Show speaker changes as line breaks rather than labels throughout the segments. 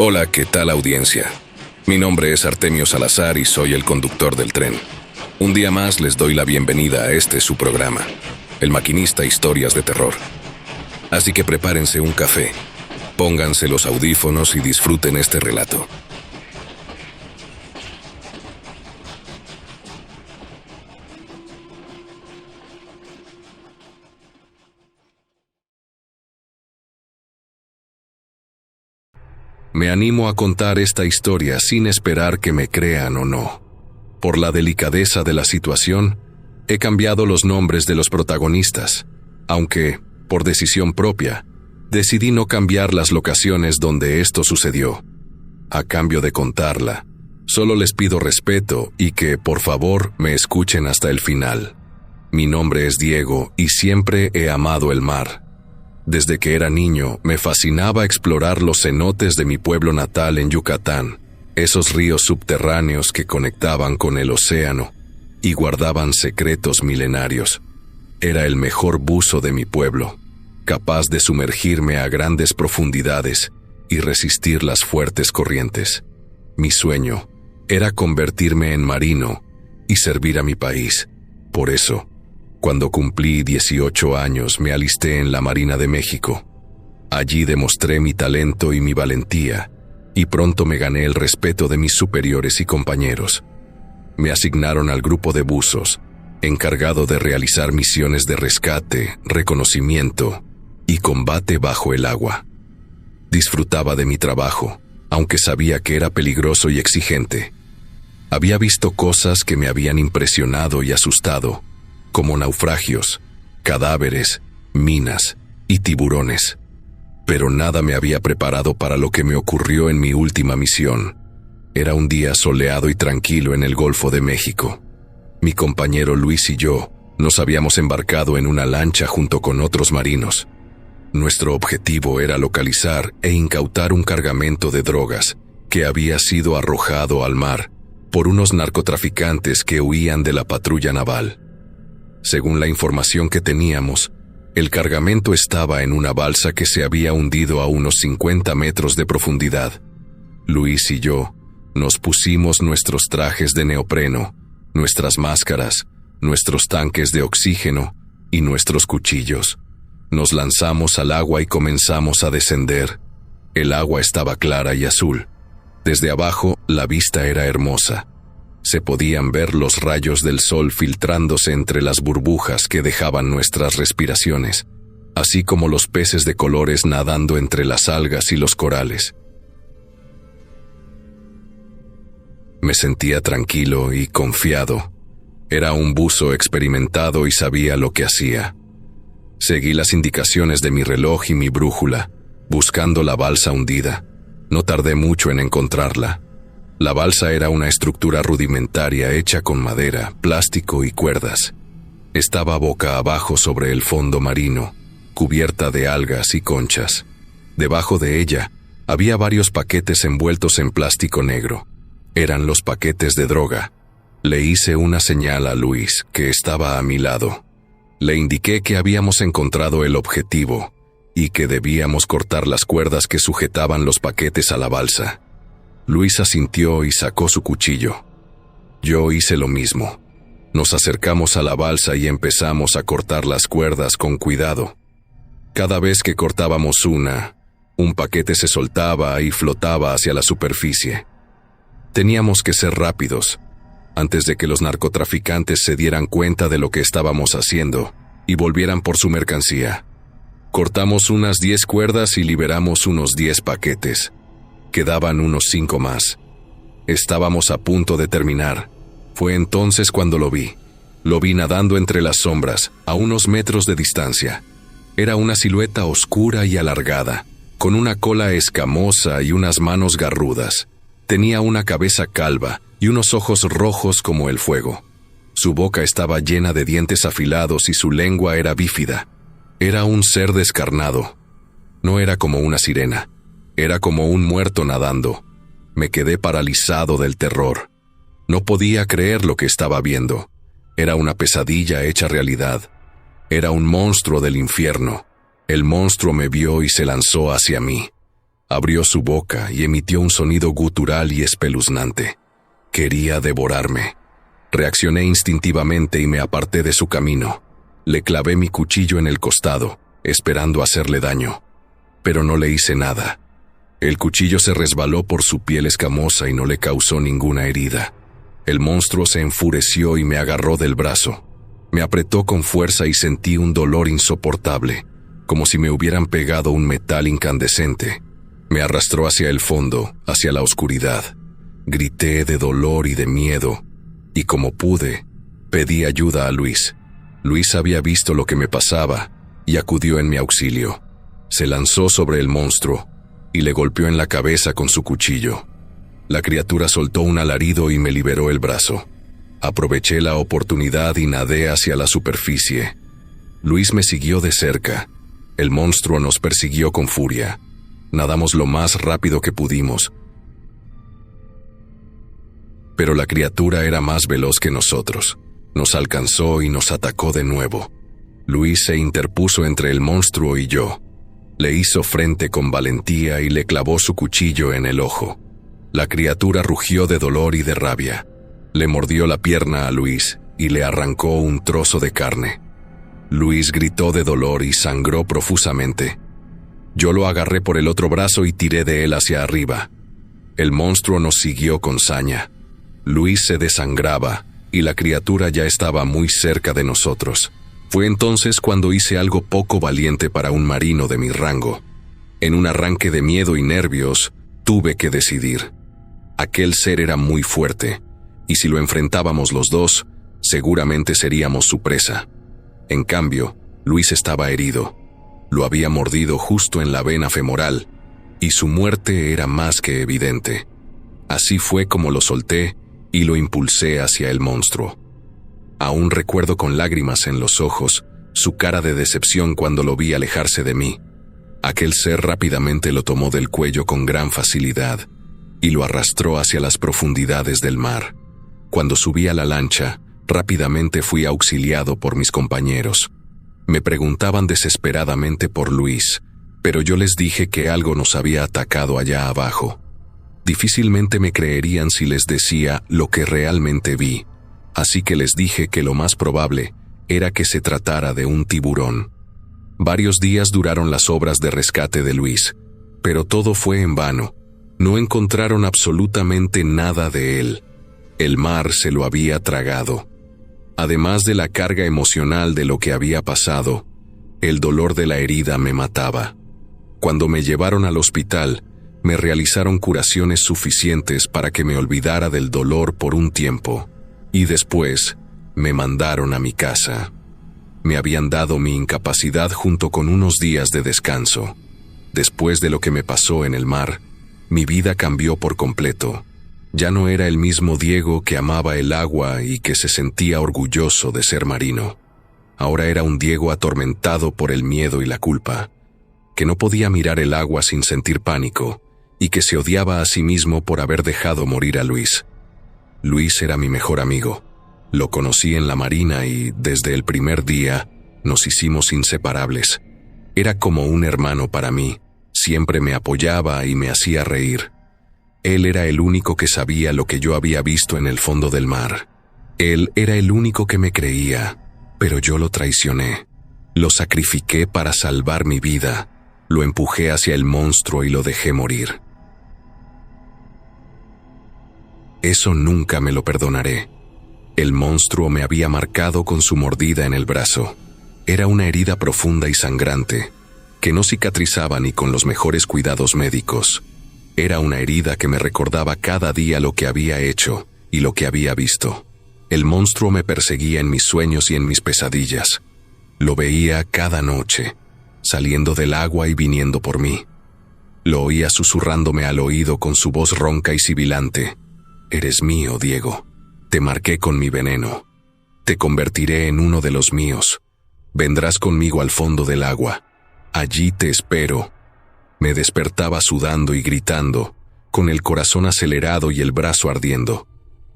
Hola, ¿qué tal audiencia? Mi nombre es Artemio Salazar y soy el conductor del tren. Un día más les doy la bienvenida a este su programa, El Maquinista Historias de Terror. Así que prepárense un café, pónganse los audífonos y disfruten este relato. Me animo a contar esta historia sin esperar que me crean o no. Por la delicadeza de la situación, he cambiado los nombres de los protagonistas, aunque, por decisión propia, decidí no cambiar las locaciones donde esto sucedió. A cambio de contarla, solo les pido respeto y que, por favor, me escuchen hasta el final. Mi nombre es Diego y siempre he amado el mar. Desde que era niño, me fascinaba explorar los cenotes de mi pueblo natal en Yucatán, esos ríos subterráneos que conectaban con el océano y guardaban secretos milenarios. Era el mejor buzo de mi pueblo, capaz de sumergirme a grandes profundidades y resistir las fuertes corrientes. Mi sueño era convertirme en marino y servir a mi país. Por eso, cuando cumplí 18 años, me alisté en la Marina de México. Allí demostré mi talento y mi valentía, y pronto me gané el respeto de mis superiores y compañeros. Me asignaron al grupo de buzos, encargado de realizar misiones de rescate, reconocimiento y combate bajo el agua. Disfrutaba de mi trabajo, aunque sabía que era peligroso y exigente. Había visto cosas que me habían impresionado y asustado, como naufragios, cadáveres, minas y tiburones. Pero nada me había preparado para lo que me ocurrió en mi última misión. Era un día soleado y tranquilo en el Golfo de México. Mi compañero Luis y yo nos habíamos embarcado en una lancha junto con otros marinos. Nuestro objetivo era localizar e incautar un cargamento de drogas que había sido arrojado al mar por unos narcotraficantes que huían de la patrulla naval. Según la información que teníamos, el cargamento estaba en una balsa que se había hundido a unos 50 metros de profundidad. Luis y yo nos pusimos nuestros trajes de neopreno, nuestras máscaras, nuestros tanques de oxígeno y nuestros cuchillos. Nos lanzamos al agua y comenzamos a descender. El agua estaba clara y azul. Desde abajo, la vista era hermosa. Se podían ver los rayos del sol filtrándose entre las burbujas que dejaban nuestras respiraciones, así como los peces de colores nadando entre las algas y los corales. Me sentía tranquilo y confiado. Era un buzo experimentado y sabía lo que hacía. Seguí las indicaciones de mi reloj y mi brújula, buscando la balsa hundida. No tardé mucho en encontrarla. La balsa era una estructura rudimentaria hecha con madera, plástico y cuerdas. Estaba boca abajo sobre el fondo marino, cubierta de algas y conchas. Debajo de ella había varios paquetes envueltos en plástico negro. Eran los paquetes de droga. Le hice una señal a Luis, que estaba a mi lado. Le indiqué que habíamos encontrado el objetivo y que debíamos cortar las cuerdas que sujetaban los paquetes a la balsa. Luis asintió y sacó su cuchillo. Yo hice lo mismo. Nos acercamos a la balsa y empezamos a cortar las cuerdas con cuidado. Cada vez que cortábamos un paquete se soltaba y flotaba hacia la superficie. Teníamos que ser rápidos, antes de que los narcotraficantes se dieran cuenta de lo que estábamos haciendo y volvieran por su mercancía. Cortamos unas 10 cuerdas y liberamos unos 10 paquetes. Quedaban unos 5 más. Estábamos a punto de terminar. Fue entonces cuando lo vi. Lo vi nadando entre las sombras, a unos metros de distancia. Era una silueta oscura y alargada, con una cola escamosa y unas manos garrudas. Tenía una cabeza calva y unos ojos rojos como el fuego. Su boca estaba llena de dientes afilados y su lengua era bífida. Era un ser descarnado. No era como una sirena. Era como un muerto nadando. Me quedé paralizado del terror. No podía creer lo que estaba viendo. Era una pesadilla hecha realidad. Era un monstruo del infierno. El monstruo me vio y se lanzó hacia mí. Abrió su boca y emitió un sonido gutural y espeluznante. Quería devorarme. Reaccioné instintivamente y me aparté de su camino. Le clavé mi cuchillo en el costado, esperando hacerle daño. Pero no le hice nada. El cuchillo se resbaló por su piel escamosa y no le causó ninguna herida. El monstruo se enfureció y me agarró del brazo. Me apretó con fuerza y sentí un dolor insoportable, como si me hubieran pegado un metal incandescente. Me arrastró hacia el fondo, hacia la oscuridad. Grité de dolor y de miedo, y como pude, pedí ayuda a Luis. Luis había visto lo que me pasaba y acudió en mi auxilio. Se lanzó sobre el monstruo y le golpeó en la cabeza con su cuchillo. La criatura soltó un alarido y me liberó el brazo. Aproveché la oportunidad y nadé hacia la superficie. Luis me siguió de cerca. El monstruo nos persiguió con furia. Nadamos lo más rápido que pudimos. Pero la criatura era más veloz que nosotros. Nos alcanzó y nos atacó de nuevo. Luis se interpuso entre el monstruo y yo. Le hizo frente con valentía y le clavó su cuchillo en el ojo. La criatura rugió de dolor y de rabia. Le mordió la pierna a Luis y le arrancó un trozo de carne. Luis gritó de dolor y sangró profusamente. Yo lo agarré por el otro brazo y tiré de él hacia arriba. El monstruo nos siguió con saña. Luis se desangraba y la criatura ya estaba muy cerca de nosotros. Fue entonces cuando hice algo poco valiente para un marino de mi rango. En un arranque de miedo y nervios, tuve que decidir. Aquel ser era muy fuerte, y si lo enfrentábamos los dos, seguramente seríamos su presa. En cambio, Luis estaba herido. Lo había mordido justo en la vena femoral, y su muerte era más que evidente. Así fue como lo solté y lo impulsé hacia el monstruo. Aún recuerdo con lágrimas en los ojos su cara de decepción cuando lo vi alejarse de mí. Aquel ser rápidamente lo tomó del cuello con gran facilidad y lo arrastró hacia las profundidades del mar. Cuando subí a la lancha, rápidamente fui auxiliado por mis compañeros. Me preguntaban desesperadamente por Luis, pero yo les dije que algo nos había atacado allá abajo. Difícilmente me creerían si les decía lo que realmente vi. Así que les dije que lo más probable era que se tratara de un tiburón. Varios días duraron las obras de rescate de Luis, pero todo fue en vano. No encontraron absolutamente nada de él. El mar se lo había tragado. Además de la carga emocional de lo que había pasado, el dolor de la herida me mataba. Cuando me llevaron al hospital, me realizaron curaciones suficientes para que me olvidara del dolor por un tiempo. Y después, me mandaron a mi casa. Me habían dado mi incapacidad junto con unos días de descanso. Después de lo que me pasó en el mar, mi vida cambió por completo. Ya no era el mismo Diego que amaba el agua y que se sentía orgulloso de ser marino. Ahora era un Diego atormentado por el miedo y la culpa, que no podía mirar el agua sin sentir pánico y que se odiaba a sí mismo por haber dejado morir a Luis. Luis era mi mejor amigo. Lo conocí en la marina y, desde el primer día, nos hicimos inseparables. Era como un hermano para mí. Siempre me apoyaba y me hacía reír. Él era el único que sabía lo que yo había visto en el fondo del mar. Él era el único que me creía, pero yo lo traicioné. Lo sacrifiqué para salvar mi vida. Lo empujé hacia el monstruo y lo dejé morir. Eso nunca me lo perdonaré. El monstruo me había marcado con su mordida en el brazo. Era una herida profunda y sangrante, que no cicatrizaba ni con los mejores cuidados médicos. Era una herida que me recordaba cada día lo que había hecho y lo que había visto. El monstruo me perseguía en mis sueños y en mis pesadillas. Lo veía cada noche, saliendo del agua y viniendo por mí. Lo oía susurrándome al oído con su voz ronca y sibilante. «Eres mío, Diego. Te marqué con mi veneno. Te convertiré en uno de los míos. Vendrás conmigo al fondo del agua. Allí te espero». Me despertaba sudando y gritando, con el corazón acelerado y el brazo ardiendo.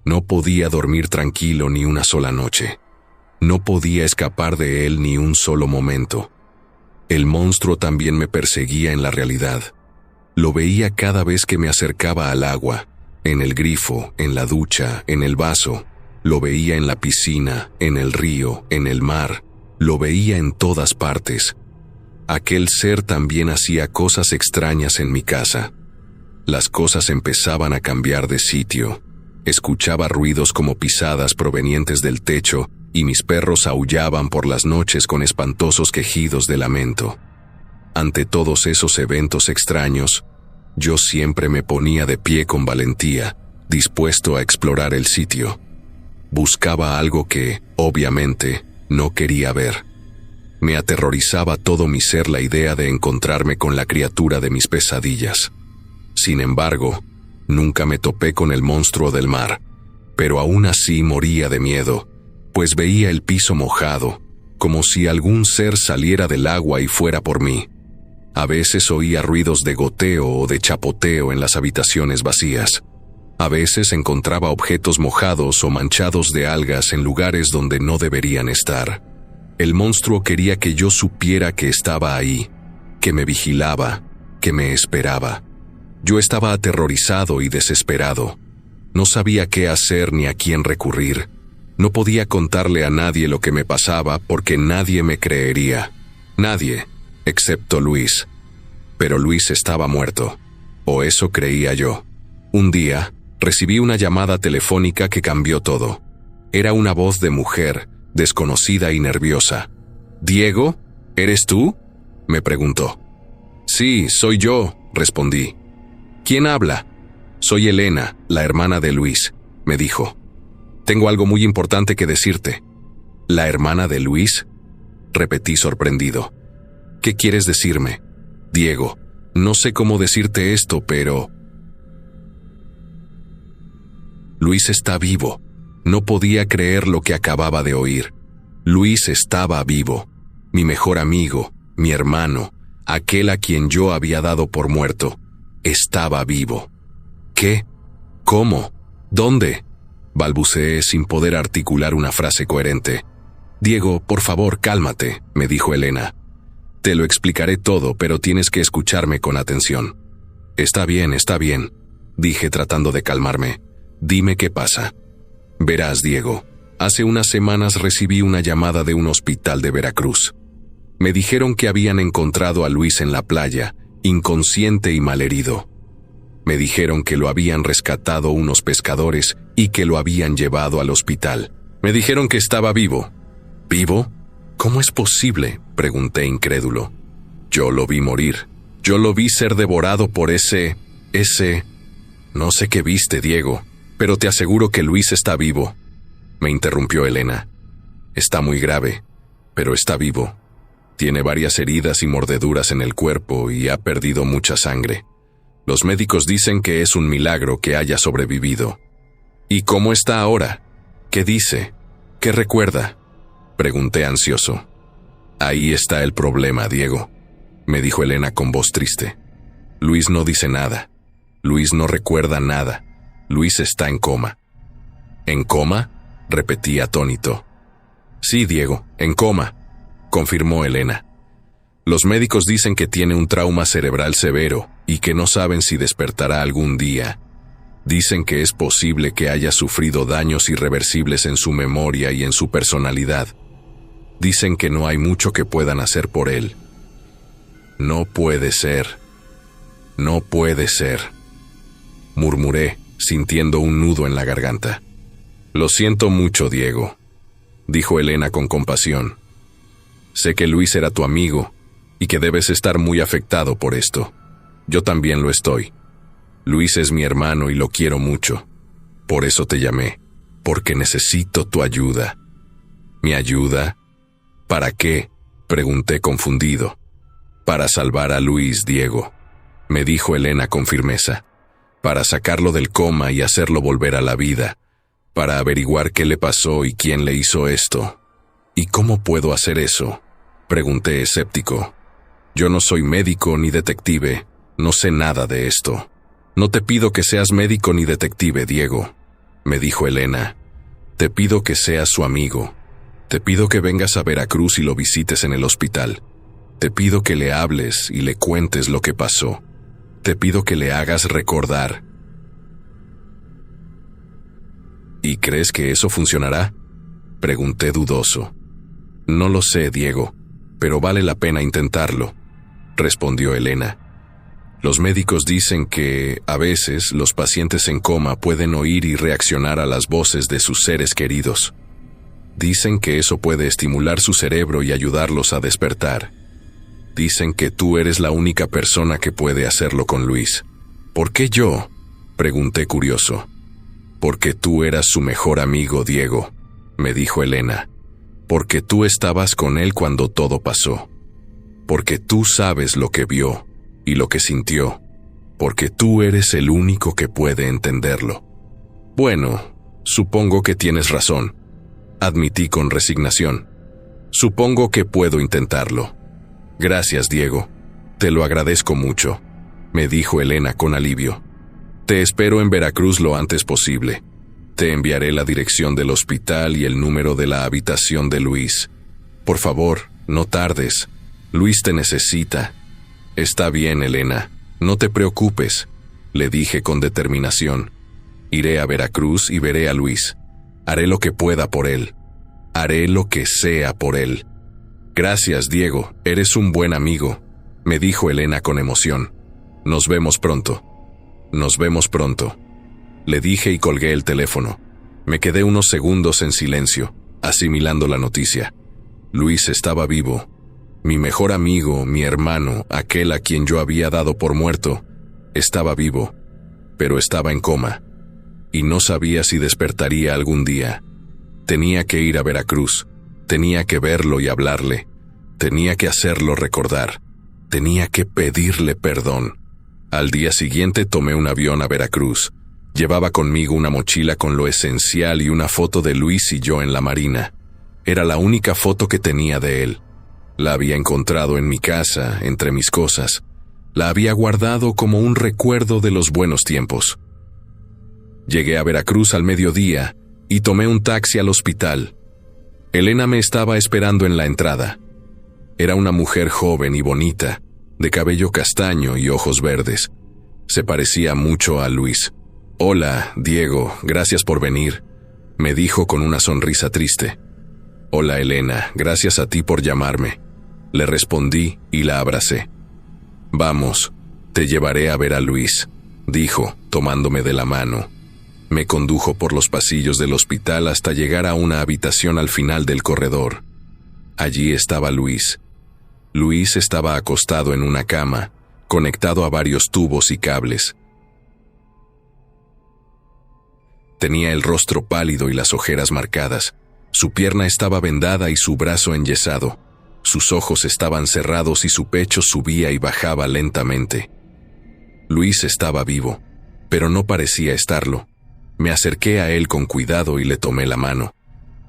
No podía dormir tranquilo ni una sola noche. No podía escapar de él ni un solo momento. El monstruo también me perseguía en la realidad. Lo veía cada vez que me acercaba al agua, en el grifo, en la ducha, en el vaso. Lo veía en la piscina, en el río, en el mar. Lo veía en todas partes. Aquel ser también hacía cosas extrañas en mi casa. Las cosas empezaban a cambiar de sitio. Escuchaba ruidos como pisadas provenientes del techo y mis perros aullaban por las noches con espantosos quejidos de lamento. Ante todos esos eventos extraños, yo siempre me ponía de pie con valentía, dispuesto a explorar el sitio. Buscaba algo que, obviamente, no quería ver. Me aterrorizaba todo mi ser la idea de encontrarme con la criatura de mis pesadillas. Sin embargo, nunca me topé con el monstruo del mar, pero aún así moría de miedo, pues veía el piso mojado, como si algún ser saliera del agua y fuera por mí. A veces oía ruidos de goteo o de chapoteo en las habitaciones vacías. A veces encontraba objetos mojados o manchados de algas en lugares donde no deberían estar. El monstruo quería que yo supiera que estaba ahí, que me vigilaba, que me esperaba. Yo estaba aterrorizado y desesperado. No sabía qué hacer ni a quién recurrir. No podía contarle a nadie lo que me pasaba porque nadie me creería. Nadie, excepto Luis. Pero Luis estaba muerto, o eso creía yo. Un día, recibí una llamada telefónica que cambió todo. Era una voz de mujer, desconocida y nerviosa. «¿Diego? ¿Eres tú?», me preguntó. «Sí, soy yo», respondí. «¿Quién habla?». «Soy Elena, la hermana de Luis», me dijo. «Tengo algo muy importante que decirte». «¿La hermana de Luis?», repetí sorprendido. «¿Qué quieres decirme?». «Diego, no sé cómo decirte esto, pero...». Luis está vivo. No podía creer lo que acababa de oír. Luis estaba vivo. Mi mejor amigo, mi hermano, aquel a quien yo había dado por muerto, estaba vivo. ¿Qué? ¿Cómo? ¿Dónde? Balbuceé sin poder articular una frase coherente. «Diego, por favor, cálmate», me dijo Elena. «Te lo explicaré todo, pero tienes que escucharme con atención». Está bien», dije tratando de calmarme. «Dime qué pasa». «Verás, Diego, hace unas semanas recibí una llamada de un hospital de Veracruz. Me dijeron que habían encontrado a Luis en la playa, inconsciente y malherido. Me dijeron que lo habían rescatado unos pescadores y que lo habían llevado al hospital. Me dijeron que estaba vivo». «¿Vivo? ¿Cómo es posible?», pregunté incrédulo. «Yo lo vi morir. Yo lo vi ser devorado por ese... No sé qué viste, Diego, pero te aseguro que Luis está vivo», me interrumpió Elena. «Está muy grave, pero está vivo. Tiene varias heridas y mordeduras en el cuerpo y ha perdido mucha sangre. Los médicos dicen que es un milagro que haya sobrevivido». «¿Y cómo está ahora? ¿Qué dice? ¿Qué recuerda?», pregunté ansioso. «Ahí está el problema, Diego», me dijo Elena con voz triste. «Luis no dice nada. Luis no recuerda nada. Luis está en coma». «¿En coma?», repetí atónito. «Sí, Diego, en coma», confirmó Elena. «Los médicos dicen que tiene un trauma cerebral severo y que no saben si despertará algún día. Dicen que es posible que haya sufrido daños irreversibles en su memoria y en su personalidad. Dicen que no hay mucho que puedan hacer por él». «No puede ser. No puede ser», murmuré, sintiendo un nudo en la garganta. «Lo siento mucho, Diego», dijo Elena con compasión. «Sé que Luis era tu amigo y que debes estar muy afectado por esto. Yo también lo estoy. Luis es mi hermano y lo quiero mucho. Por eso te llamé, porque necesito tu ayuda». «¿Mi ayuda? ¿Para qué?», pregunté confundido. «Para salvar a Luis, Diego», me dijo Elena con firmeza. «Para sacarlo del coma y hacerlo volver a la vida. Para averiguar qué le pasó y quién le hizo esto». «¿Y cómo puedo hacer eso?», pregunté escéptico. «Yo no soy médico ni detective. No sé nada de esto». «No te pido que seas médico ni detective, Diego», me dijo Elena. «Te pido que seas su amigo. Te pido que vengas a Veracruz y lo visites en el hospital. Te pido que le hables y le cuentes lo que pasó. Te pido que le hagas recordar. ¿Y crees que eso funcionará?, pregunté dudoso. No lo sé, Diego, pero vale la pena intentarlo, respondió Elena. Los médicos dicen que, a veces, los pacientes en coma pueden oír y reaccionar a las voces de sus seres queridos. Dicen que eso puede estimular su cerebro y ayudarlos a despertar. Dicen que tú eres la única persona que puede hacerlo con Luis. ¿Por qué yo?, pregunté curioso. Porque tú eras su mejor amigo, Diego, me dijo Elena. Porque tú estabas con él cuando todo pasó. Porque tú sabes lo que vio y lo que sintió. Porque tú eres el único que puede entenderlo. Bueno, supongo que tienes razón, admití con resignación. Supongo que puedo intentarlo. Gracias, Diego. Te lo agradezco mucho, me dijo Elena con alivio. Te espero en Veracruz lo antes posible. Te enviaré la dirección del hospital y el número de la habitación de Luis. Por favor, no tardes. Luis te necesita. Está bien, Elena. No te preocupes, le dije con determinación. Iré a Veracruz y veré a Luis. Haré lo que pueda por él. Haré lo que sea por él. Gracias, Diego. Eres un buen amigo, me dijo Elena con emoción. Nos vemos pronto. Nos vemos pronto, le dije y colgué el teléfono. Me quedé unos segundos en silencio, asimilando la noticia. Luis estaba vivo. Mi mejor amigo, mi hermano, aquel a quien yo había dado por muerto, estaba vivo, pero estaba en coma, y no sabía si despertaría algún día. Tenía que ir a Veracruz, tenía que verlo y hablarle, tenía que hacerlo recordar, tenía que pedirle perdón. Al día siguiente tomé un avión a Veracruz. Llevaba conmigo una mochila con lo esencial y una foto de Luis y yo en la marina. Era la única foto que tenía de él. La había encontrado en mi casa, entre mis cosas. La había guardado como un recuerdo de los buenos tiempos. Llegué a Veracruz al mediodía y tomé un taxi al hospital. Elena me estaba esperando en la entrada. Era una mujer joven y bonita, de cabello castaño y ojos verdes. Se parecía mucho a Luis. Hola, Diego, gracias por venir, me dijo con una sonrisa triste. Hola, Elena, gracias a ti por llamarme, le respondí y la abracé. Vamos, te llevaré a ver a Luis, dijo, tomándome de la mano. Me condujo por los pasillos del hospital hasta llegar a una habitación al final del corredor. Allí estaba Luis. Luis estaba acostado en una cama, conectado a varios tubos y cables. Tenía el rostro pálido y las ojeras marcadas. Su pierna estaba vendada y su brazo enyesado. Sus ojos estaban cerrados y su pecho subía y bajaba lentamente. Luis estaba vivo, pero no parecía estarlo. Me acerqué a él con cuidado y le tomé la mano.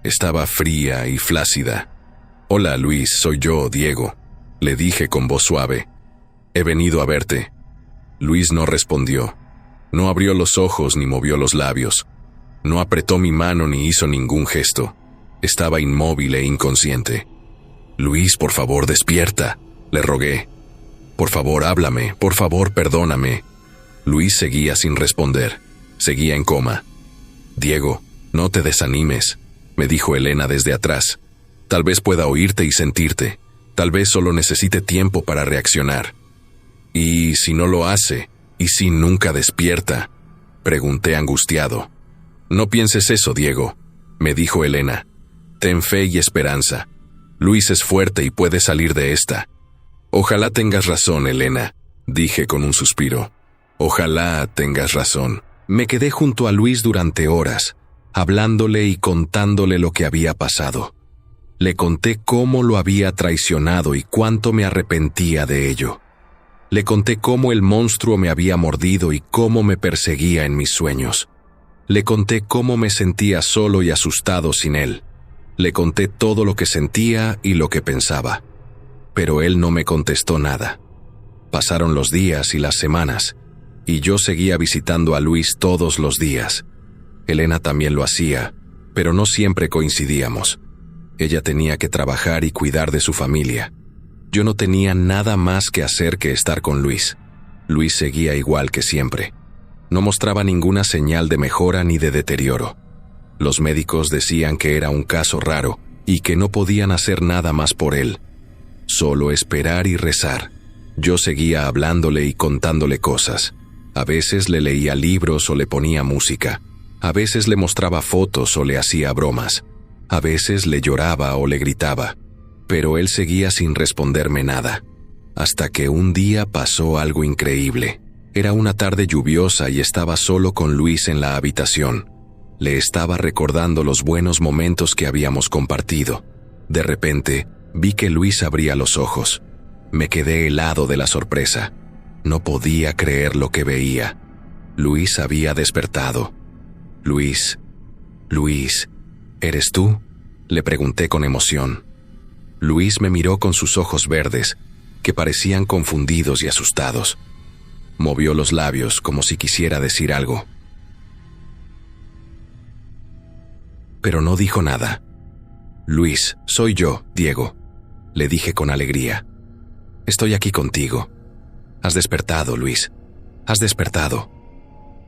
Estaba fría y flácida. Hola, Luis, soy yo, Diego, le dije con voz suave. He venido a verte. Luis no respondió. No abrió los ojos ni movió los labios. No apretó mi mano ni hizo ningún gesto. Estaba inmóvil e inconsciente. Luis, por favor, despierta, le rogué. Por favor, háblame, por favor, perdóname. Luis seguía sin responder. Seguía en coma. Diego, no te desanimes, me dijo Elena desde atrás. Tal vez pueda oírte y sentirte. Tal vez solo necesite tiempo para reaccionar. ¿Y si no lo hace? ¿Y si nunca despierta?, pregunté angustiado. No pienses eso, Diego, me dijo Elena. Ten fe y esperanza. Luis es fuerte y puede salir de esta. Ojalá tengas razón, Elena, dije con un suspiro. Ojalá tengas razón. Me quedé junto a Luis durante horas, hablándole y contándole lo que había pasado. Le conté cómo lo había traicionado y cuánto me arrepentía de ello. Le conté cómo el monstruo me había mordido y cómo me perseguía en mis sueños. Le conté cómo me sentía solo y asustado sin él. Le conté todo lo que sentía y lo que pensaba. Pero él no me contestó nada. Pasaron los días y las semanas, y yo seguía visitando a Luis todos los días. Elena también lo hacía, pero no siempre coincidíamos. Ella tenía que trabajar y cuidar de su familia. Yo no tenía nada más que hacer que estar con Luis. Luis seguía igual que siempre. No mostraba ninguna señal de mejora ni de deterioro. Los médicos decían que era un caso raro y que no podían hacer nada más por él. Solo esperar y rezar. Yo seguía hablándole y contándole cosas. A veces le leía libros o le ponía música. A veces le mostraba fotos o le hacía bromas. A veces le lloraba o le gritaba. Pero él seguía sin responderme nada. Hasta que un día pasó algo increíble. Era una tarde lluviosa y estaba solo con Luis en la habitación. Le estaba recordando los buenos momentos que habíamos compartido. De repente, vi que Luis abría los ojos. Me quedé helado de la sorpresa. No podía creer lo que veía. Luis había despertado. Luis, ¿eres tú?, le pregunté con emoción. Luis me miró con sus ojos verdes, que parecían confundidos y asustados. Movió los labios como si quisiera decir algo. Pero no dijo nada. Luis, soy yo, Diego, le dije con alegría. Estoy aquí contigo. Has despertado, Luis. Has despertado.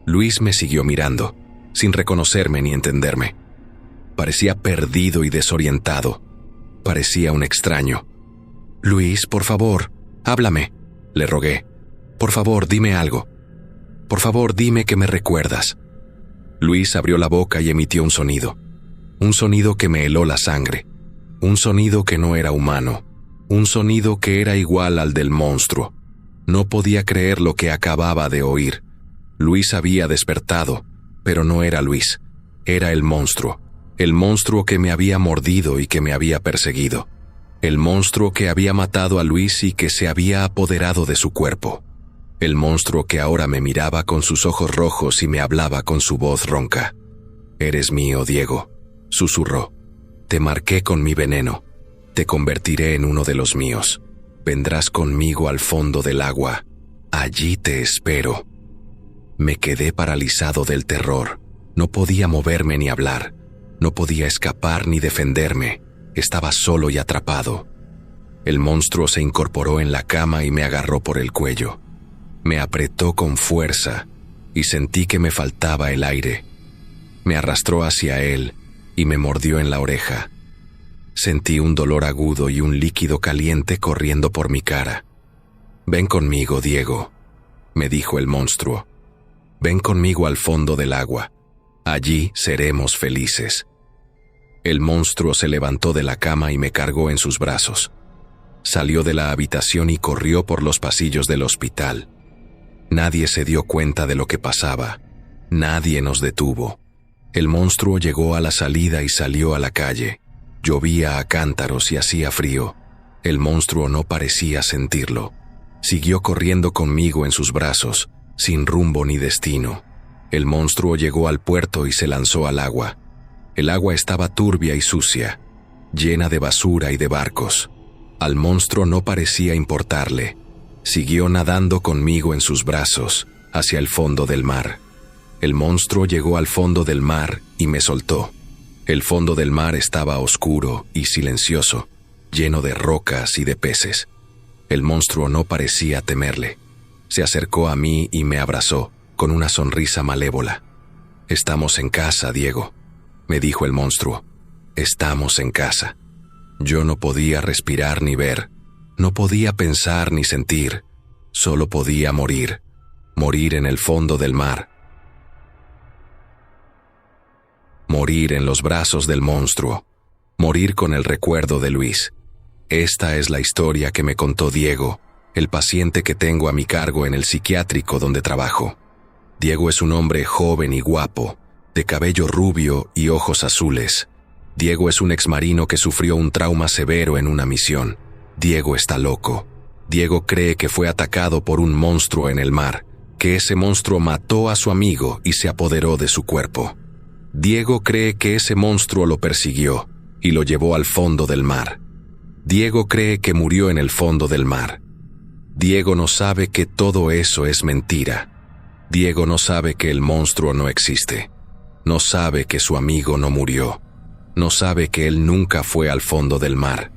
Luis me siguió mirando, sin reconocerme ni entenderme. Parecía perdido y desorientado. Parecía un extraño. Luis, por favor, háblame, le rogué. Por favor, dime algo. Por favor, dime que me recuerdas. Luis abrió la boca y emitió un sonido. Un sonido que me heló la sangre. Un sonido que no era humano. Un sonido que era igual al del monstruo. No podía creer lo que acababa de oír. Luis había despertado, pero no era Luis. Era el monstruo que me había mordido y que me había perseguido. El monstruo que había matado a Luis y que se había apoderado de su cuerpo. El monstruo que ahora me miraba con sus ojos rojos y me hablaba con su voz ronca. Eres mío, Diego, susurró. Te marqué con mi veneno. Te convertiré en uno de los míos. Vendrás conmigo al fondo del agua. Allí te espero. Me quedé paralizado del terror. No podía moverme ni hablar. No podía escapar ni defenderme. Estaba solo y atrapado. El monstruo se incorporó en la cama y me agarró por el cuello. Me apretó con fuerza y sentí que me faltaba el aire. Me arrastró hacia él y me mordió en la oreja. Sentí un dolor agudo y un líquido caliente corriendo por mi cara. Ven conmigo, Diego, me dijo el monstruo. Ven conmigo al fondo del agua. Allí seremos felices. El monstruo se levantó de la cama y me cargó en sus brazos. Salió de la habitación y corrió por los pasillos del hospital. Nadie se dio cuenta de lo que pasaba. Nadie nos detuvo. El monstruo llegó a la salida y salió a la calle. Llovía a cántaros y hacía frío. El monstruo no parecía sentirlo. Siguió corriendo conmigo en sus brazos, sin rumbo ni destino. El monstruo llegó al puerto y se lanzó al agua. El agua estaba turbia y sucia, llena de basura y de barcos. Al monstruo no parecía importarle. Siguió nadando conmigo en sus brazos, hacia el fondo del mar. El monstruo llegó al fondo del mar y me soltó. El fondo del mar estaba oscuro y silencioso, lleno de rocas y de peces. El monstruo no parecía temerle. Se acercó a mí y me abrazó, con una sonrisa malévola. Estamos en casa, Diego, me dijo el monstruo. Estamos en casa. Yo no podía respirar ni ver, no podía pensar ni sentir, solo podía morir, morir en el fondo del mar. Morir en los brazos del monstruo, morir con el recuerdo de Luis. Esta es la historia que me contó Diego, el paciente que tengo a mi cargo en el psiquiátrico donde trabajo. Diego es un hombre joven y guapo, de cabello rubio y ojos azules. Diego es un exmarino que sufrió un trauma severo en una misión. Diego está loco. Diego cree que fue atacado por un monstruo en el mar, que ese monstruo mató a su amigo y se apoderó de su cuerpo. Diego cree que ese monstruo lo persiguió y lo llevó al fondo del mar. Diego cree que murió en el fondo del mar. Diego no sabe que todo eso es mentira. Diego no sabe que el monstruo no existe. No sabe que su amigo no murió. No sabe que él nunca fue al fondo del mar.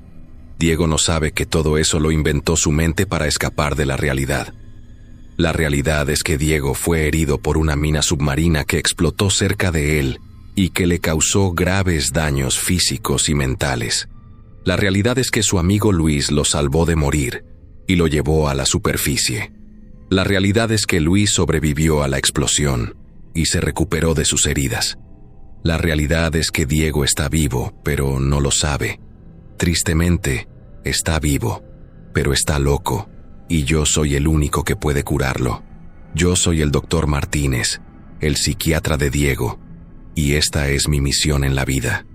Diego no sabe que todo eso lo inventó su mente para escapar de la realidad. La realidad es que Diego fue herido por una mina submarina que explotó cerca de él y que le causó graves daños físicos y mentales. La realidad es que su amigo Luis lo salvó de morir y lo llevó a la superficie. La realidad es que Luis sobrevivió a la explosión y se recuperó de sus heridas. La realidad es que Diego está vivo, pero no lo sabe. Tristemente, está vivo, pero está loco, y yo soy el único que puede curarlo. Yo soy el Dr. Martínez, el psiquiatra de Diego, y esta es mi misión en la vida.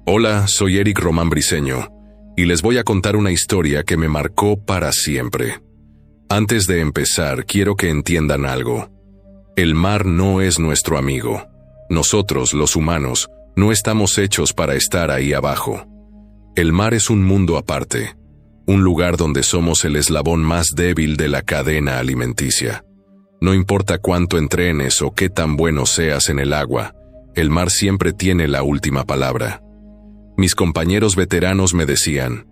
Hola, soy Eric Román Briceño, y les voy a contar una historia que me marcó para siempre. Antes de empezar, quiero que entiendan algo. El mar no es nuestro amigo. Nosotros, los humanos, no estamos hechos para estar ahí abajo. El mar es un mundo aparte, un lugar donde somos el eslabón más débil de la cadena alimenticia. No importa cuánto entrenes o qué tan bueno seas en el agua, el mar siempre tiene la última palabra. Mis compañeros veteranos me decían,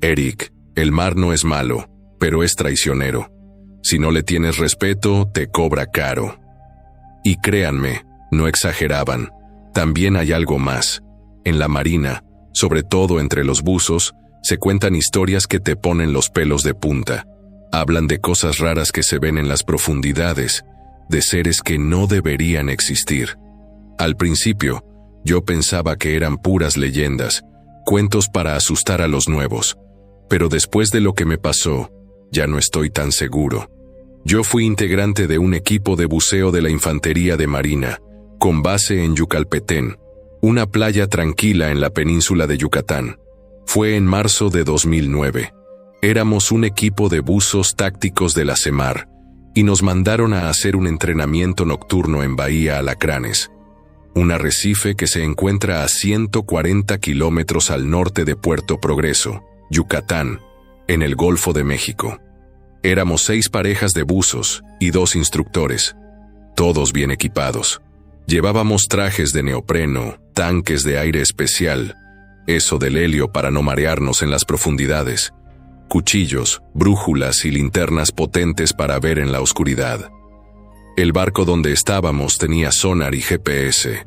Eric, el mar no es malo, pero es traicionero. Si no le tienes respeto, te cobra caro. Y créanme, no exageraban. También hay algo más. En la marina, sobre todo entre los buzos, se cuentan historias que te ponen los pelos de punta. Hablan de cosas raras que se ven en las profundidades, de seres que no deberían existir. Al principio, yo pensaba que eran puras leyendas, cuentos para asustar a los nuevos. Pero después de lo que me pasó, ya no estoy tan seguro. Yo fui integrante de un equipo de buceo de la Infantería de Marina, con base en Yucalpetén, una playa tranquila en la península de Yucatán. Fue en marzo de 2009. Éramos un equipo de buzos tácticos de la CEMAR, y nos mandaron a hacer un entrenamiento nocturno en Bahía Alacranes, un arrecife que se encuentra a 140 kilómetros al norte de Puerto Progreso, Yucatán, en el Golfo de México. Éramos 6 parejas de buzos y 2 instructores, todos bien equipados. Llevábamos trajes de neopreno, tanques de aire especial, eso del helio para no marearnos en las profundidades, cuchillos, brújulas y linternas potentes para ver en la oscuridad. El barco donde estábamos tenía sonar y GPS,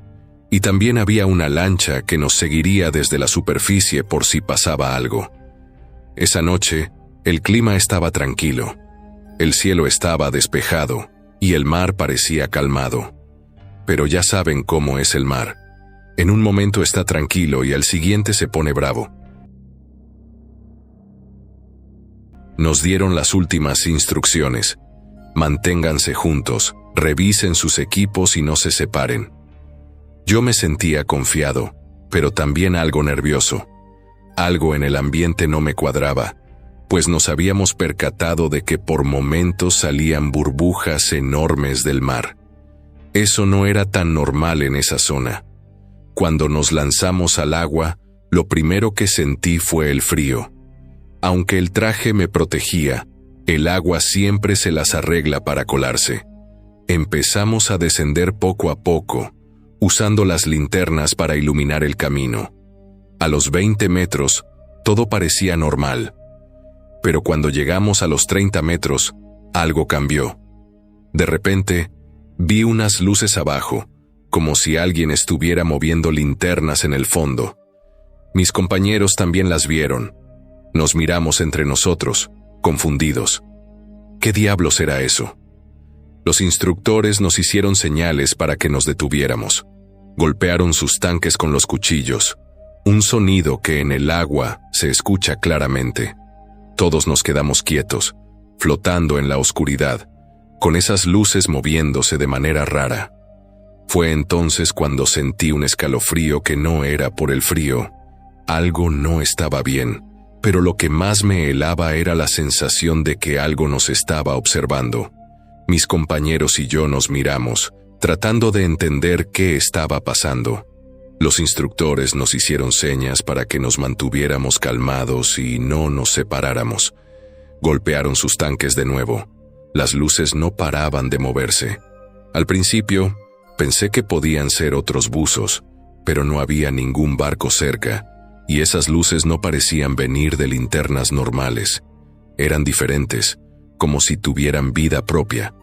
y también había una lancha que nos seguiría desde la superficie por si pasaba algo. Esa noche, el clima estaba tranquilo, el cielo estaba despejado y el mar parecía calmado. Pero ya saben cómo es el mar. En un momento está tranquilo y al siguiente se pone bravo. Nos dieron las últimas instrucciones. Manténganse juntos, revisen sus equipos y no se separen. Yo me sentía confiado, pero también algo nervioso. Algo en el ambiente no me cuadraba, pues nos habíamos percatado de que por momentos salían burbujas enormes del mar. Eso no era tan normal en esa zona. Cuando nos lanzamos al agua, lo primero que sentí fue el frío. Aunque el traje me protegía, el agua siempre se las arregla para colarse. Empezamos a descender poco a poco, usando las linternas para iluminar el camino. A los 20 metros, todo parecía normal. Pero cuando llegamos a los 30 metros, algo cambió. De repente, vi unas luces abajo, como si alguien estuviera moviendo linternas en el fondo. Mis compañeros también las vieron. Nos miramos entre nosotros, confundidos. ¿Qué diablos era eso? Los instructores nos hicieron señales para que nos detuviéramos. Golpearon sus tanques con los cuchillos, un sonido que en el agua se escucha claramente. Todos nos quedamos quietos, flotando en la oscuridad, con esas luces moviéndose de manera rara. Fue entonces cuando sentí un escalofrío que no era por el frío. Algo no estaba bien, pero lo que más me helaba era la sensación de que algo nos estaba observando. Mis compañeros y yo nos miramos, tratando de entender qué estaba pasando. Los instructores nos hicieron señas para que nos mantuviéramos calmados y no nos separáramos. Golpearon sus tanques de nuevo. Las luces no paraban de moverse. Al principio, pensé que podían ser otros buzos, pero no había ningún barco cerca, y esas luces no parecían venir de linternas normales. Eran diferentes, como si tuvieran vida propia.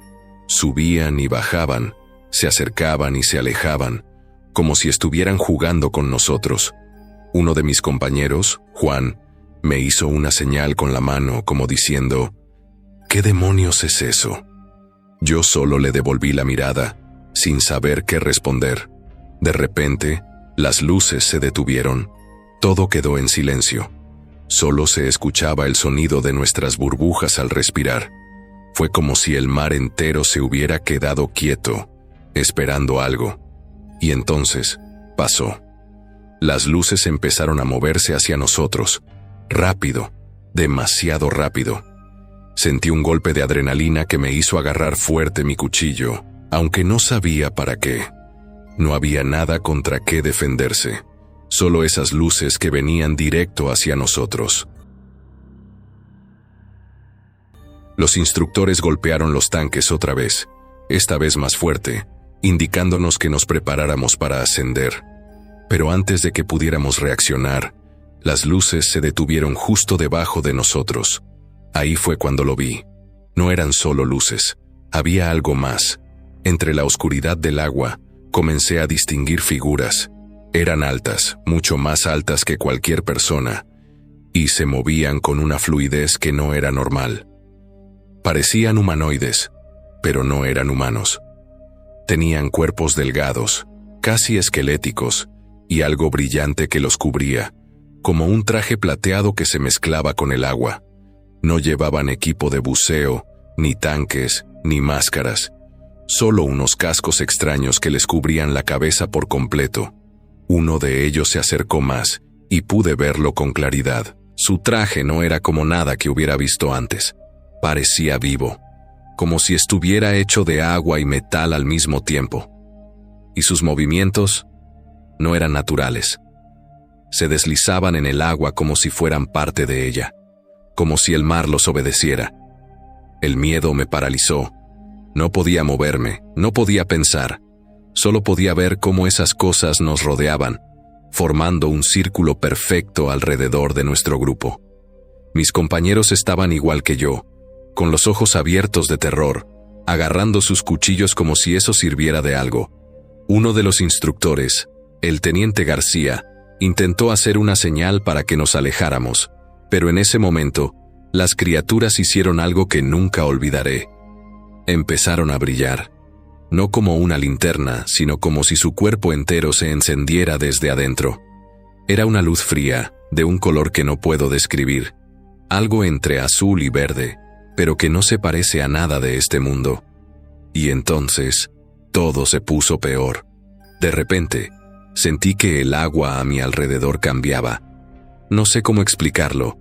Subían y bajaban, se acercaban y se alejaban, como si estuvieran jugando con nosotros. Uno de mis compañeros, Juan, me hizo una señal con la mano como diciendo: ¿qué demonios es eso? Yo solo le devolví la mirada, sin saber qué responder. De repente, las luces se detuvieron. Todo quedó en silencio. Solo se escuchaba el sonido de nuestras burbujas al respirar. Fue como si el mar entero se hubiera quedado quieto, esperando algo. Y entonces, pasó. Las luces empezaron a moverse hacia nosotros. Rápido, demasiado rápido. Sentí un golpe de adrenalina que me hizo agarrar fuerte mi cuchillo, aunque no sabía para qué. No había nada contra qué defenderse, solo esas luces que venían directo hacia nosotros. Los instructores golpearon los tanques otra vez, esta vez más fuerte, indicándonos que nos preparáramos para ascender. Pero antes de que pudiéramos reaccionar, las luces se detuvieron justo debajo de nosotros. Ahí fue cuando lo vi. No eran solo luces, había algo más. Entre la oscuridad del agua, comencé a distinguir figuras. Eran altas, mucho más altas que cualquier persona, y se movían con una fluidez que no era normal. Parecían humanoides, pero no eran humanos. Tenían cuerpos delgados, casi esqueléticos, y algo brillante que los cubría, como un traje plateado que se mezclaba con el agua. No llevaban equipo de buceo, ni tanques, ni máscaras, solo unos cascos extraños que les cubrían la cabeza por completo. Uno de ellos se acercó más, y pude verlo con claridad. Su traje no era como nada que hubiera visto antes. Parecía vivo, como si estuviera hecho de agua y metal al mismo tiempo. Y sus movimientos no eran naturales. Se deslizaban en el agua como si fueran parte de ella, como si el mar los obedeciera. El miedo me paralizó. No podía moverme, no podía pensar. Solo podía ver cómo esas cosas nos rodeaban, formando un círculo perfecto alrededor de nuestro grupo. Mis compañeros estaban igual que yo, con los ojos abiertos de terror, agarrando sus cuchillos como si eso sirviera de algo. Uno de los instructores, el teniente García, intentó hacer una señal para que nos alejáramos, pero en ese momento, las criaturas hicieron algo que nunca olvidaré. Empezaron a brillar, no como una linterna, sino como si su cuerpo entero se encendiera desde adentro. Era una luz fría, de un color que no puedo describir, algo entre azul y verde, pero que no se parece a nada de este mundo. Y entonces, todo se puso peor. De repente, sentí que el agua a mi alrededor cambiaba. No sé cómo explicarlo,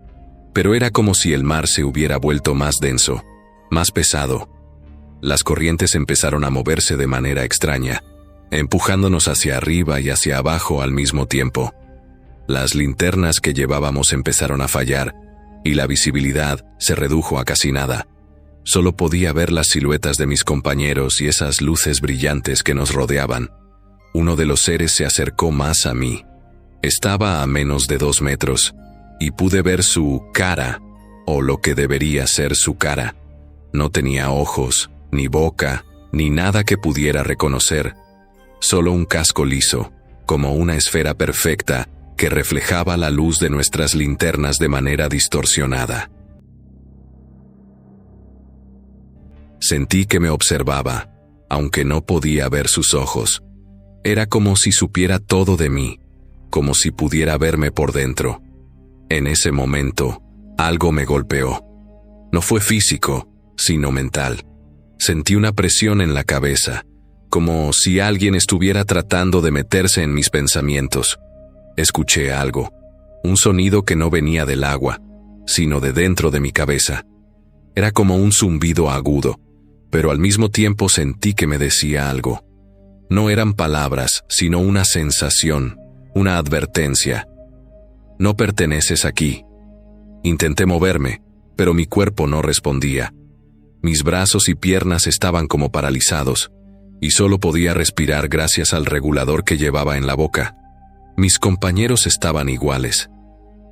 pero era como si el mar se hubiera vuelto más denso, más pesado. Las corrientes empezaron a moverse de manera extraña, empujándonos hacia arriba y hacia abajo al mismo tiempo. Las linternas que llevábamos empezaron a fallar, y la visibilidad se redujo a casi nada. Solo podía ver las siluetas de mis compañeros y esas luces brillantes que nos rodeaban. Uno de los seres se acercó más a mí. Estaba a menos de 2 metros, y pude ver su cara, o lo que debería ser su cara. No tenía ojos, ni boca, ni nada que pudiera reconocer. Solo un casco liso, como una esfera perfecta, que reflejaba la luz de nuestras linternas de manera distorsionada. Sentí que me observaba, aunque no podía ver sus ojos. Era como si supiera todo de mí, como si pudiera verme por dentro. En ese momento, algo me golpeó. No fue físico, sino mental. Sentí una presión en la cabeza, como si alguien estuviera tratando de meterse en mis pensamientos. Escuché algo, un sonido que no venía del agua, sino de dentro de mi cabeza. Era como un zumbido agudo, pero al mismo tiempo sentí que me decía algo. No eran palabras, sino una sensación, una advertencia. No perteneces aquí. Intenté moverme, pero mi cuerpo no respondía. Mis brazos y piernas estaban como paralizados, y solo podía respirar gracias al regulador que llevaba en la boca. Mis compañeros estaban iguales.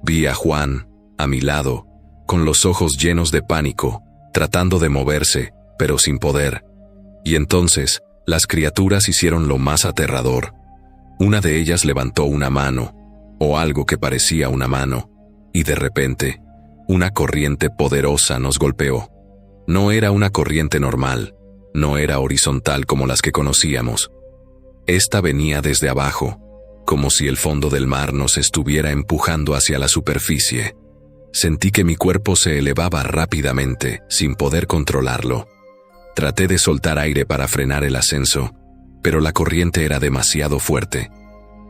Vi a Juan, a mi lado, con los ojos llenos de pánico, tratando de moverse, pero sin poder. Y entonces, las criaturas hicieron lo más aterrador. Una de ellas levantó una mano, o algo que parecía una mano, y de repente, una corriente poderosa nos golpeó. No era una corriente normal, no era horizontal como las que conocíamos. Esta venía desde abajo, como si el fondo del mar nos estuviera empujando hacia la superficie. Sentí que mi cuerpo se elevaba rápidamente, sin poder controlarlo. Traté de soltar aire para frenar el ascenso, pero la corriente era demasiado fuerte.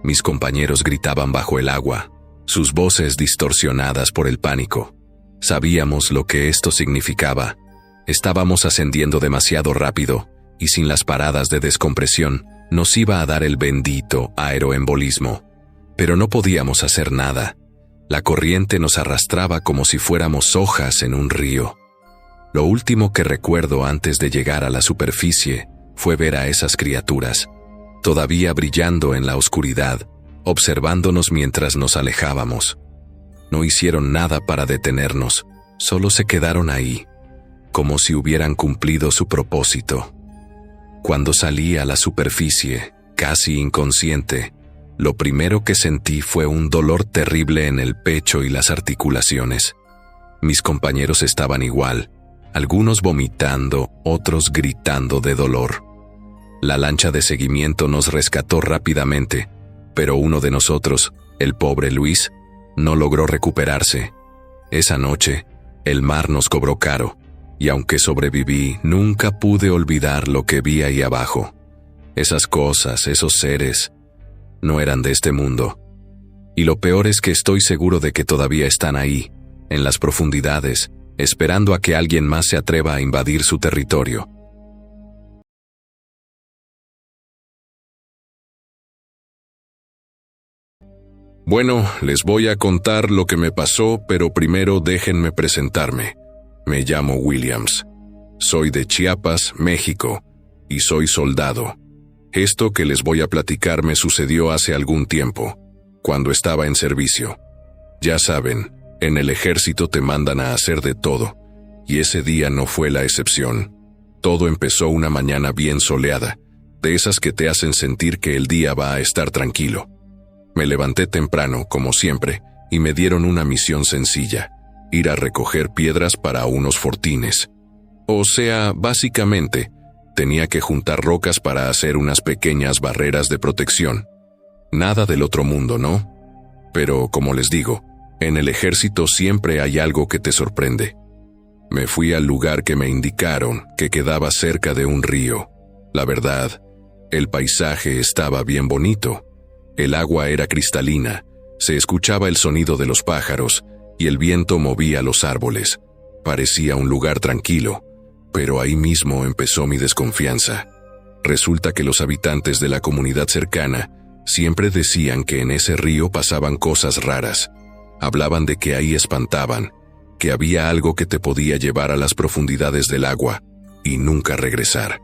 Mis compañeros gritaban bajo el agua, sus voces distorsionadas por el pánico. Sabíamos lo que esto significaba. Estábamos ascendiendo demasiado rápido, y sin las paradas de descompresión, nos iba a dar el bendito aeroembolismo. Pero no podíamos hacer nada. La corriente nos arrastraba como si fuéramos hojas en un río. Lo último que recuerdo antes de llegar a la superficie fue ver a esas criaturas, todavía brillando en la oscuridad, observándonos mientras nos alejábamos. No hicieron nada para detenernos, solo se quedaron ahí, como si hubieran cumplido su propósito. Cuando salí a la superficie, casi inconsciente, lo primero que sentí fue un dolor terrible en el pecho y las articulaciones. Mis compañeros estaban igual, algunos vomitando, otros gritando de dolor. La lancha de seguimiento nos rescató rápidamente, pero uno de nosotros, el pobre Luis, no logró recuperarse. Esa noche, el mar nos cobró caro, y aunque sobreviví, nunca pude olvidar lo que vi ahí abajo. Esas cosas, esos seres, no eran de este mundo. Y lo peor es que estoy seguro de que todavía están ahí, en las profundidades, esperando a que alguien más se atreva a invadir su territorio. Bueno, les voy a contar lo que me pasó, pero primero déjenme presentarme. Me llamo Williams. Soy de Chiapas, México, y soy soldado. Esto que les voy a platicar me sucedió hace algún tiempo, cuando estaba en servicio. Ya saben, en el ejército te mandan a hacer de todo, y ese día no fue la excepción. Todo empezó una mañana bien soleada, de esas que te hacen sentir que el día va a estar tranquilo. Me levanté temprano, como siempre, y me dieron una misión sencilla: ir a recoger piedras para unos fortines. O sea, básicamente, tenía que juntar rocas para hacer unas pequeñas barreras de protección. Nada del otro mundo, ¿no? Pero, como les digo, en el ejército siempre hay algo que te sorprende. Me fui al lugar que me indicaron, que quedaba cerca de un río. La verdad, el paisaje estaba bien bonito. El agua era cristalina, se escuchaba el sonido de los pájaros, y el viento movía los árboles. Parecía un lugar tranquilo, pero ahí mismo empezó mi desconfianza. Resulta que los habitantes de la comunidad cercana siempre decían que en ese río pasaban cosas raras. Hablaban de que ahí espantaban, que había algo que te podía llevar a las profundidades del agua y nunca regresar.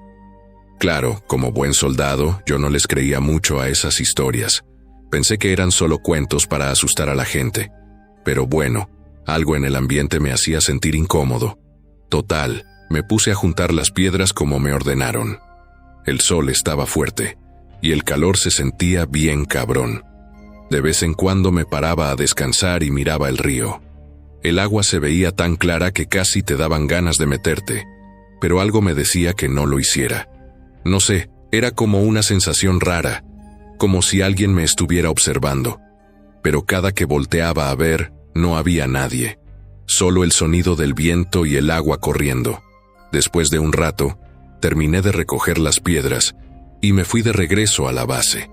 Claro, como buen soldado, yo no les creía mucho a esas historias. Pensé que eran solo cuentos para asustar a la gente. Pero bueno, algo en el ambiente me hacía sentir incómodo. Total, me puse a juntar las piedras como me ordenaron. El sol estaba fuerte, y el calor se sentía bien cabrón. De vez en cuando me paraba a descansar y miraba el río. El agua se veía tan clara que casi te daban ganas de meterte, pero algo me decía que no lo hiciera. No sé, era como una sensación rara, como si alguien me estuviera observando. Pero cada que volteaba a ver, no había nadie. Solo el sonido del viento y el agua corriendo. Después de un rato, terminé de recoger las piedras y me fui de regreso a la base.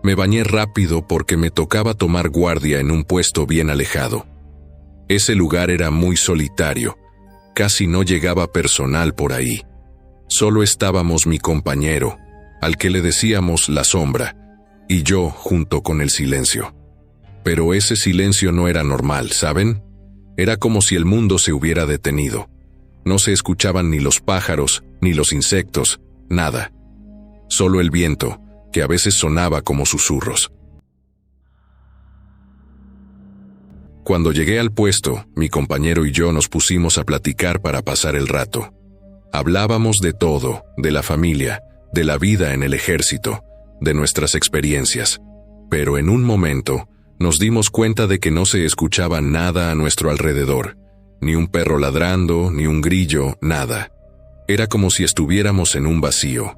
Me bañé rápido porque me tocaba tomar guardia en un puesto bien alejado. Ese lugar era muy solitario, casi no llegaba personal por ahí. Solo estábamos mi compañero, al que le decíamos la sombra, y yo junto con el silencio. Pero ese silencio no era normal, ¿saben? Era como si el mundo se hubiera detenido. No se escuchaban ni los pájaros, ni los insectos, nada. Solo el viento, que a veces sonaba como susurros. Cuando llegué al puesto, mi compañero y yo nos pusimos a platicar para pasar el rato. Hablábamos de todo, de la familia, de la vida en el ejército, de nuestras experiencias. Pero en un momento, nos dimos cuenta de que no se escuchaba nada a nuestro alrededor. Ni un perro ladrando, ni un grillo, nada. Era como si estuviéramos en un vacío.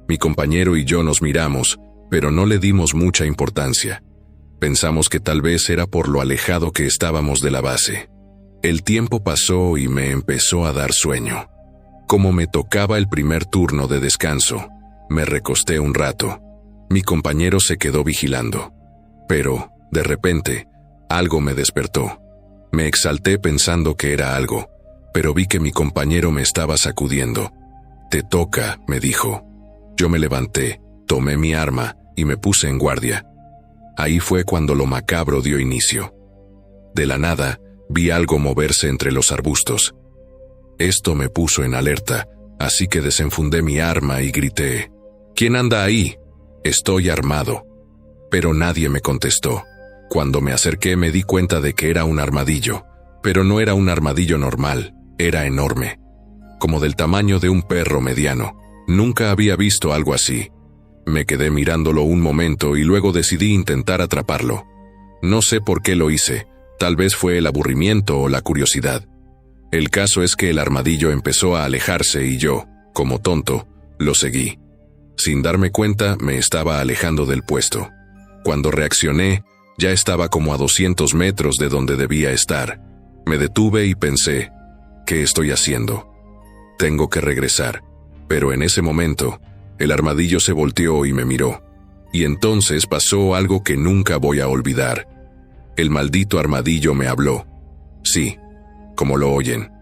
Mi compañero y yo nos miramos, pero no le dimos mucha importancia. Pensamos que tal vez era por lo alejado que estábamos de la base. El tiempo pasó y me empezó a dar sueño. Como me tocaba el primer turno de descanso, me recosté un rato. Mi compañero se quedó vigilando. Pero, de repente, algo me despertó. Me exalté pensando que era algo, pero vi que mi compañero me estaba sacudiendo. «Te toca», me dijo. Yo me levanté, tomé mi arma y me puse en guardia. Ahí fue cuando lo macabro dio inicio. De la nada, vi algo moverse entre los arbustos. Esto me puso en alerta, así que desenfundé mi arma y grité: «¿Quién anda ahí? Estoy armado». Pero nadie me contestó. Cuando me acerqué me di cuenta de que era un armadillo, pero no era un armadillo normal, era enorme, como del tamaño de un perro mediano. Nunca había visto algo así. Me quedé mirándolo un momento y luego decidí intentar atraparlo. No sé por qué lo hice, tal vez fue el aburrimiento o la curiosidad. El caso es que el armadillo empezó a alejarse y yo, como tonto, lo seguí. Sin darme cuenta, me estaba alejando del puesto. Cuando reaccioné, ya estaba como a 200 metros de donde debía estar. Me detuve y pensé: ¿qué estoy haciendo? Tengo que regresar. Pero en ese momento, el armadillo se volteó y me miró. Y entonces pasó algo que nunca voy a olvidar. El maldito armadillo me habló. Sí, como lo oyen.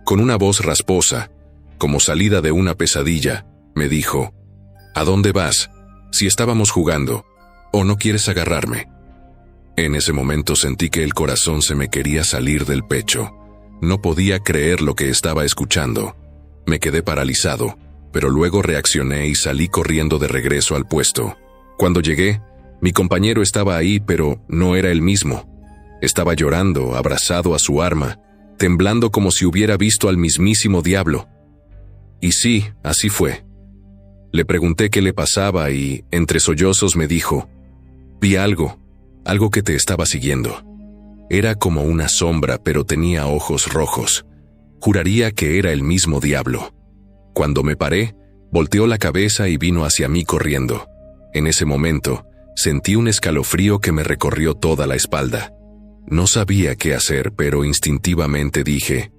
Con una voz rasposa, como salida de una pesadilla, me dijo: «¿A dónde vas? Si estábamos jugando. ¿O no quieres agarrarme?» En ese momento sentí que el corazón se me quería salir del pecho. No podía creer lo que estaba escuchando. Me quedé paralizado, pero luego reaccioné y salí corriendo de regreso al puesto. Cuando llegué, mi compañero estaba ahí, pero no era el mismo. Estaba llorando, abrazado a su arma, temblando como si hubiera visto al mismísimo diablo. Y sí, así fue. Le pregunté qué le pasaba y, entre sollozos, me dijo: «Vi algo que te estaba siguiendo. Era como una sombra, pero tenía ojos rojos. Juraría que era el mismo diablo». Cuando me paré, volteó la cabeza y vino hacia mí corriendo. En ese momento, sentí un escalofrío que me recorrió toda la espalda. No sabía qué hacer, pero instintivamente dije: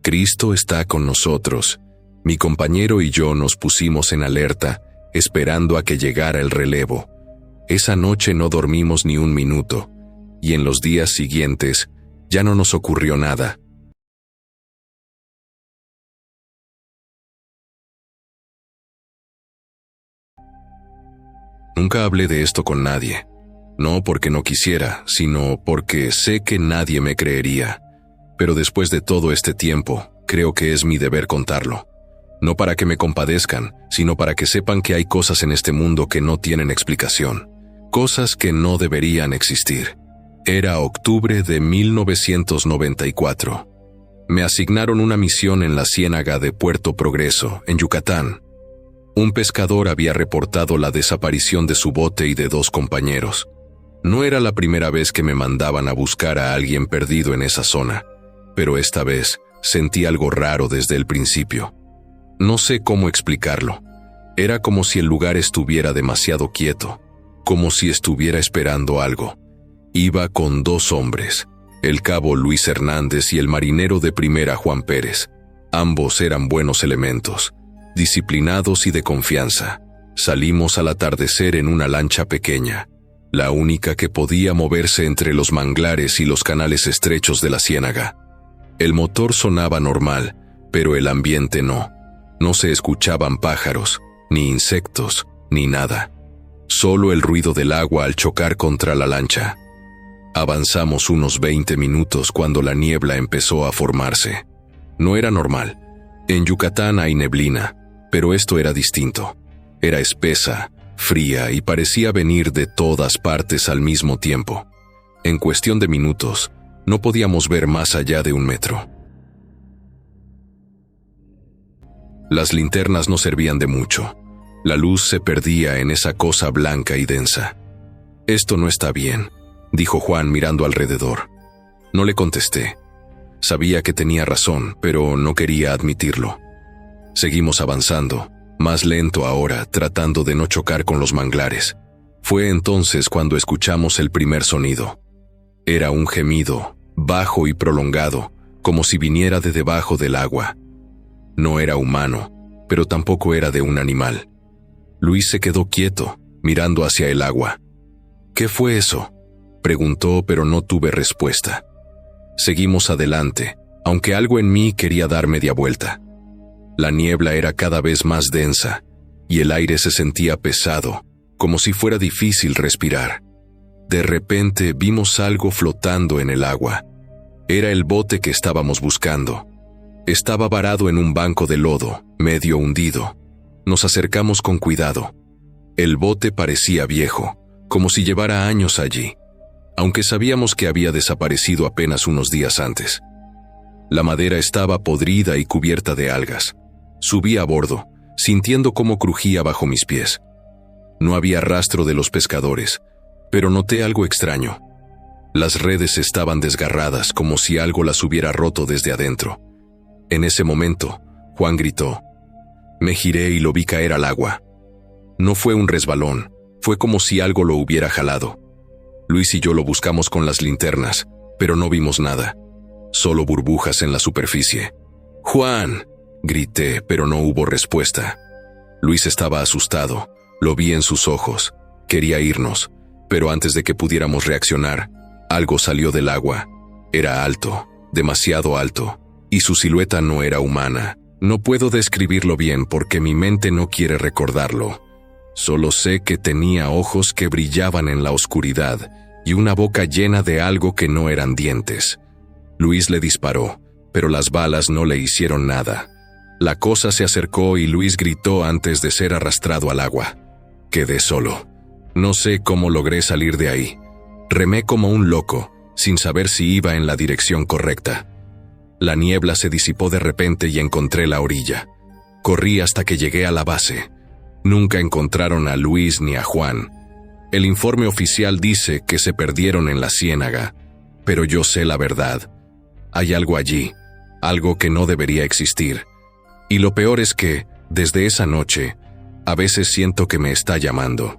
«Cristo está con nosotros». Mi compañero y yo nos pusimos en alerta, esperando a que llegara el relevo. Esa noche no dormimos ni un minuto, y en los días siguientes ya no nos ocurrió nada. Nunca hablé de esto con nadie, no porque no quisiera, sino porque sé que nadie me creería. Pero después de todo este tiempo, creo que es mi deber contarlo. No para que me compadezcan, sino para que sepan que hay cosas en este mundo que no tienen explicación. Cosas que no deberían existir. Era octubre de 1994. Me asignaron una misión en la ciénaga de Puerto Progreso, en Yucatán. Un pescador había reportado la desaparición de su bote y de 2 compañeros. No era la primera vez que me mandaban a buscar a alguien perdido en esa zona, pero esta vez sentí algo raro desde el principio. No sé cómo explicarlo. Era como si el lugar estuviera demasiado quieto, como si estuviera esperando algo. Iba con 2 hombres, el cabo Luis Hernández y el marinero de primera Juan Pérez. Ambos eran buenos elementos, disciplinados y de confianza. Salimos al atardecer en una lancha pequeña, la única que podía moverse entre los manglares y los canales estrechos de la ciénaga. El motor sonaba normal, pero el ambiente no. No se escuchaban pájaros, ni insectos, ni nada. Solo el ruido del agua al chocar contra la lancha. Avanzamos unos 20 minutos cuando la niebla empezó a formarse. No era normal. En Yucatán hay neblina, pero esto era distinto. Era espesa, fría y parecía venir de todas partes al mismo tiempo. En cuestión de minutos, No podíamos ver más allá de 1 metro. Las linternas no servían de mucho. La luz se perdía en esa cosa blanca y densa. «Esto no está bien», dijo Juan mirando alrededor. No le contesté. Sabía que tenía razón, pero no quería admitirlo. Seguimos avanzando, más lento ahora, tratando de no chocar con los manglares. Fue entonces cuando escuchamos el primer sonido. Era un gemido, bajo y prolongado, como si viniera de debajo del agua. No era humano, pero tampoco era de un animal. Luis se quedó quieto, mirando hacia el agua. «¿Qué fue eso?», preguntó, pero no tuve respuesta. Seguimos adelante, aunque algo en mí quería dar media vuelta. La niebla era cada vez más densa, y el aire se sentía pesado, como si fuera difícil respirar. De repente vimos algo flotando en el agua. Era el bote que estábamos buscando. Estaba varado en un banco de lodo, medio hundido. Nos acercamos con cuidado. El bote parecía viejo, como si llevara años allí, aunque sabíamos que había desaparecido apenas unos días antes. La madera estaba podrida y cubierta de algas. Subí a bordo, sintiendo cómo crujía bajo mis pies. No había rastro de los pescadores, pero noté algo extraño. Las redes estaban desgarradas, como si algo las hubiera roto desde adentro. En ese momento, Juan gritó. Me giré y lo vi caer al agua. No fue un resbalón, fue como si algo lo hubiera jalado. Luis y yo lo buscamos con las linternas, pero no vimos nada. Solo burbujas en la superficie. «¡Juan!», grité, pero no hubo respuesta. Luis estaba asustado, lo vi en sus ojos. Quería irnos, pero antes de que pudiéramos reaccionar, algo salió del agua. Era alto, demasiado alto, y su silueta no era humana. No puedo describirlo bien porque mi mente no quiere recordarlo. Solo sé que tenía ojos que brillaban en la oscuridad y una boca llena de algo que no eran dientes. Luis le disparó, pero las balas no le hicieron nada. La cosa se acercó y Luis gritó antes de ser arrastrado al agua. Quedé solo. No sé cómo logré salir de ahí. Remé como un loco, sin saber si iba en la dirección correcta. La niebla se disipó de repente y encontré la orilla. Corrí hasta que llegué a la base. Nunca encontraron a Luis ni a Juan. El informe oficial dice que se perdieron en la ciénaga, pero yo sé la verdad. Hay algo allí, algo que no debería existir. Y lo peor es que, desde esa noche, a veces siento que me está llamando.